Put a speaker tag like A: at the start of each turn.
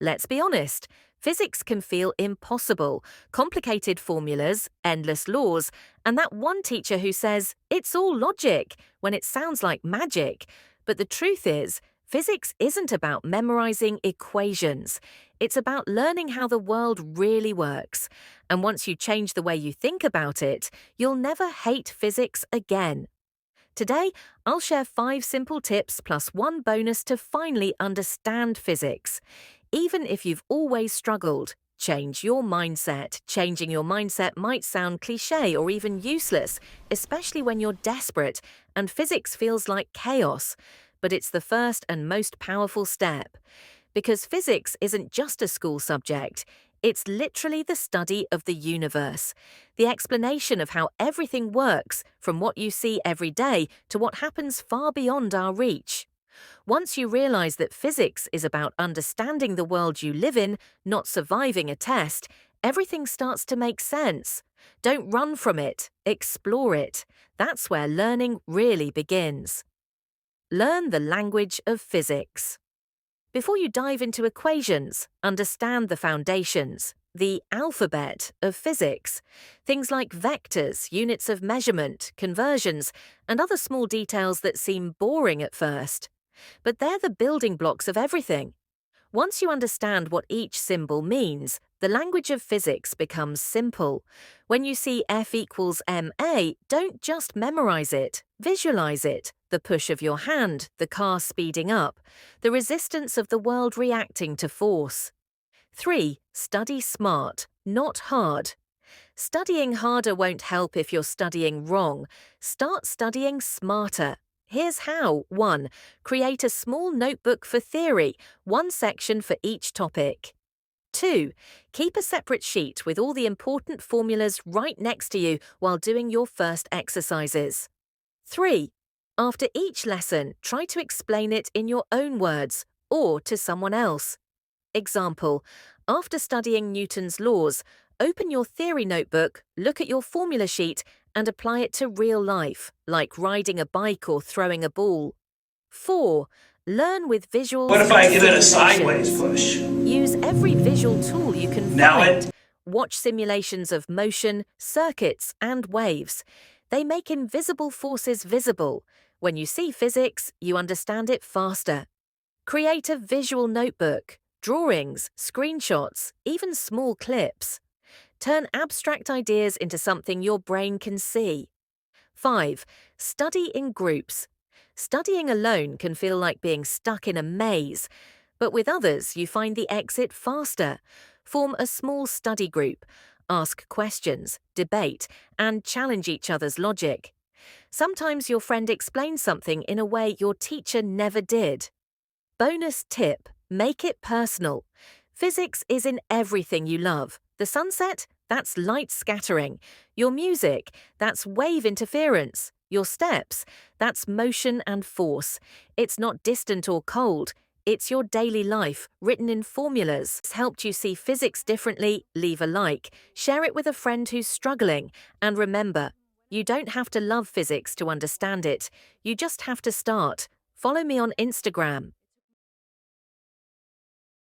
A: Let's be honest, physics can feel impossible. Complicated formulas, endless laws, and that one teacher who says, it's all logic, when it sounds like magic. But the truth is, physics isn't about memorizing equations. It's about learning how the world really works. And once you change the way you think about it, you'll never hate physics again. Today, I'll share 5 simple tips plus one bonus to finally understand physics. Even if you've always struggled, change your mindset. Changing your mindset might sound cliché or even useless, especially when you're desperate and physics feels like chaos. But it's the first and most powerful step. Because physics isn't just a school subject, it's literally the study of the universe, the explanation of how everything works, from what you see every day to what happens far beyond our reach. Once you realize that physics is about understanding the world you live in, not surviving a test, everything starts to make sense. Don't run from it, explore it. That's where learning really begins. Learn the language of physics. Before you dive into equations, understand the foundations, the alphabet of physics. Things like vectors, units of measurement, conversions, and other small details that seem boring at first. But they're the building blocks of everything. Once you understand what each symbol means, the language of physics becomes simple. When you see F equals ma, don't just memorize it, visualize it. The push of your hand, the car speeding up, the resistance of the world reacting to force. 3. Study smart, not hard. Studying harder won't help if you're studying wrong. Start studying smarter. Here's how. 1. Create a small notebook for theory, one section for each topic. 2. Keep a separate sheet with all the important formulas right next to you while doing your first exercises. 3. After each lesson, try to explain it in your own words or to someone else. Example, after studying Newton's laws, open your theory notebook, look at your formula sheet, and apply it to real life, like riding a bike or throwing a ball. 4. Learn with visuals.
B: What if I give it a
A: simulations.
B: sideways push?
A: Use every visual tool you can
B: Now
A: find.
B: it.
A: Watch simulations of motion, circuits, and waves. They make invisible forces visible. When you see physics, you understand it faster. Create a visual notebook, drawings, screenshots, even small clips. Turn abstract ideas into something your brain can see. 5. Study in groups. Studying alone can feel like being stuck in a maze, but with others you find the exit faster. Form a small study group. Ask questions, debate, and challenge each other's logic. Sometimes your friend explains something in a way your teacher never did. Bonus tip, make it personal. Physics is in everything you love. The sunset? That's light scattering. Your music? That's wave interference. Your steps? That's motion and force. It's not distant or cold. It's your daily life, written in formulas. It's helped you see physics differently? Leave a like. Share it with a friend who's struggling. And remember, you don't have to love physics to understand it. You just have to start. Follow me on Instagram.